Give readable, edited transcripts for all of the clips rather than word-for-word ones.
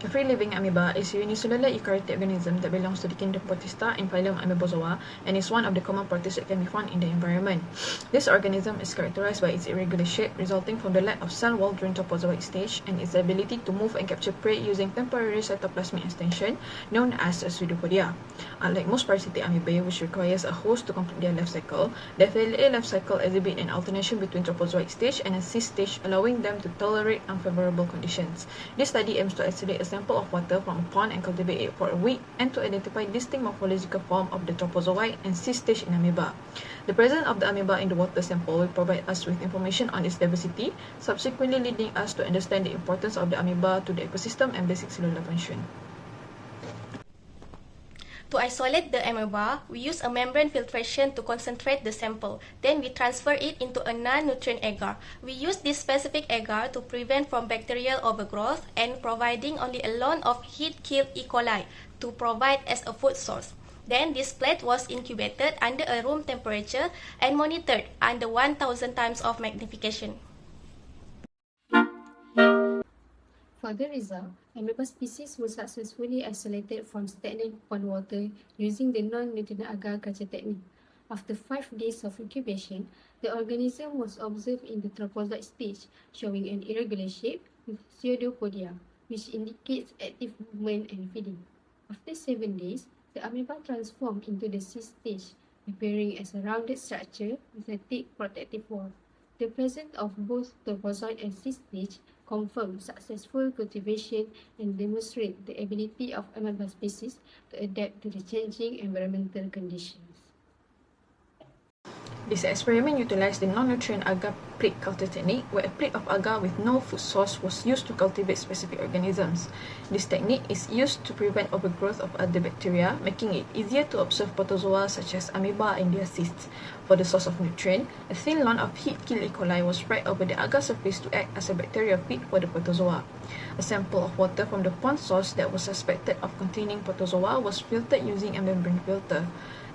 A free-living amoeba is a unicellular eukaryotic organism that belongs to the kingdom Protista in phylum Amoebozoa and is one of the common protists that can be found in the environment. This organism is characterized by its irregular shape resulting from the lack of cell wall during trophozoic stage and its ability to move and capture prey using temporary cytoplasmic extension known as a pseudopodia. Unlike most parasitic amoebae, which requires a host to complete their life cycle, the FLA life cycle exhibit an alternation between trophozoic stage and a cyst stage, allowing them to tolerate unfavorable conditions. This study aims to isolate a sample of water from a pond and cultivate it for a week and to identify distinct morphological form of the trophozoite and cyst stage in amoeba. The presence of the amoeba in the water sample will provide us with information on its diversity, subsequently leading us to understand the importance of the amoeba to the ecosystem and basic cellular function. To isolate the amoeba, we use a membrane filtration to concentrate the sample. Then we transfer it into a non-nutrient agar. We use this specific agar to prevent from bacterial overgrowth and providing only a lot of heat-killed E. coli to provide as a food source. Then this plate was incubated under a room temperature and monitored under 1000 times of magnification. For the result, amoeba species were successfully isolated from stagnant pond water using the non-nutrient agar culture technique. After 5 days of incubation, the organism was observed in the trophozoite stage, showing an irregular shape with pseudopodia, which indicates active movement and feeding. After 7 days, the amoeba transformed into the cyst stage, appearing as a rounded structure with a thick protective wall. The presence of both trophozoite and cyst stage confirm successful cultivation and demonstrate the ability of amoeba species to adapt to the changing environmental conditions. This experiment utilized the non-nutrient agar plate culture technique, where a plate of agar with no food source was used to cultivate specific organisms. This technique is used to prevent overgrowth of other bacteria, making it easier to observe protozoa such as amoeba and their cysts. For the source of nutrient, a thin lawn of heat-killed E. coli was spread over the agar surface to act as a bacterial feed for the protozoa. A sample of water from the pond source that was suspected of containing protozoa was filtered using a membrane filter.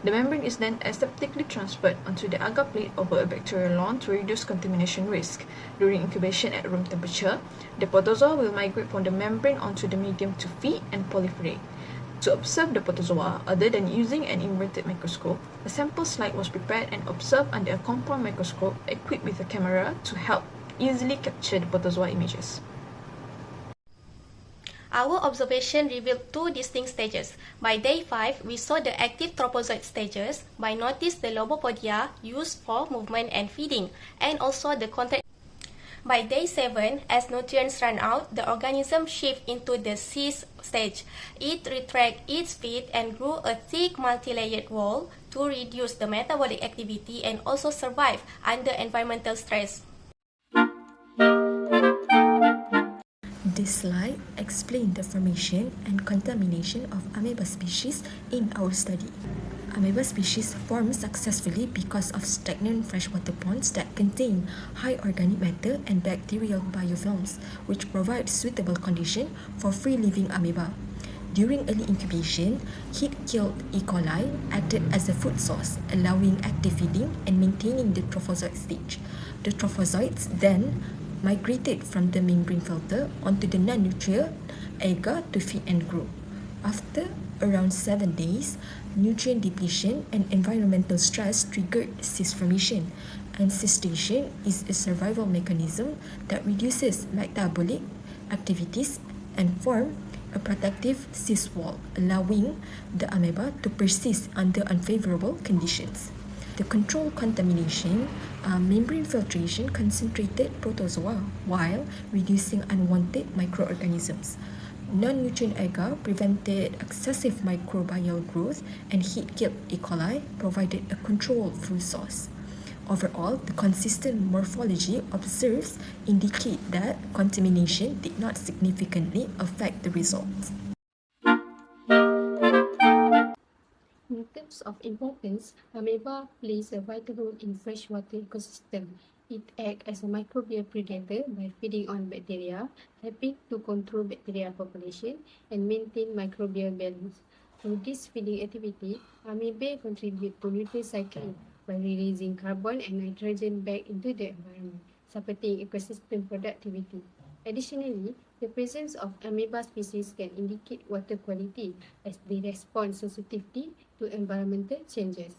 The membrane is then aseptically transferred onto the agar plate over a bacterial lawn to reduce contamination risk. During incubation at room temperature, the protozoa will migrate from the membrane onto the medium to feed and proliferate. To observe the protozoa, other than using an inverted microscope, a sample slide was prepared and observed under a compound microscope equipped with a camera to help easily capture the protozoa images. Our observation revealed 2 distinct stages. By day 5, we saw the active trophozoite stages. By noticed the lobopodia used for movement and feeding, and also the contact. By day 7, as nutrients run out, the organism shifts into the cyst stage. It retracted its feet and grew a thick multi-layered wall to reduce the metabolic activity and also survive under environmental stress. This slide explains the formation and contamination of amoeba species in our study. Amoeba species form successfully because of stagnant freshwater ponds that contain high organic matter and bacterial biofilms, which provide suitable conditions for free-living amoeba. During early incubation, heat-killed E. coli acted as a food source, allowing active feeding and maintaining the trophozoite stage. The trophozoites then migrated from the membrane filter onto the non-nutrient agar to feed and grow. After around 7 days, nutrient depletion and environmental stress triggered cyst formation, and cystation is a survival mechanism that reduces metabolic activities and form a protective cyst wall, allowing the amoeba to persist under unfavorable conditions. The control contamination, membrane filtration concentrated protozoa while reducing unwanted microorganisms. Non-nutrient agar prevented excessive microbial growth, and heat-killed E. coli provided a controlled food source. Overall, the consistent morphology observed indicate that contamination did not significantly affect the results. In terms of importance, amoeba plays a vital role in freshwater ecosystem. It acts as a microbial predator by feeding on bacteria, helping to control bacteria population and maintain microbial balance. Through this feeding activity, amoeba contribute to nutrient cycle by releasing carbon and nitrogen back into the environment, supporting ecosystem productivity. Additionally, the presence of amoeba species can indicate water quality as they respond sensitively to environmental changes.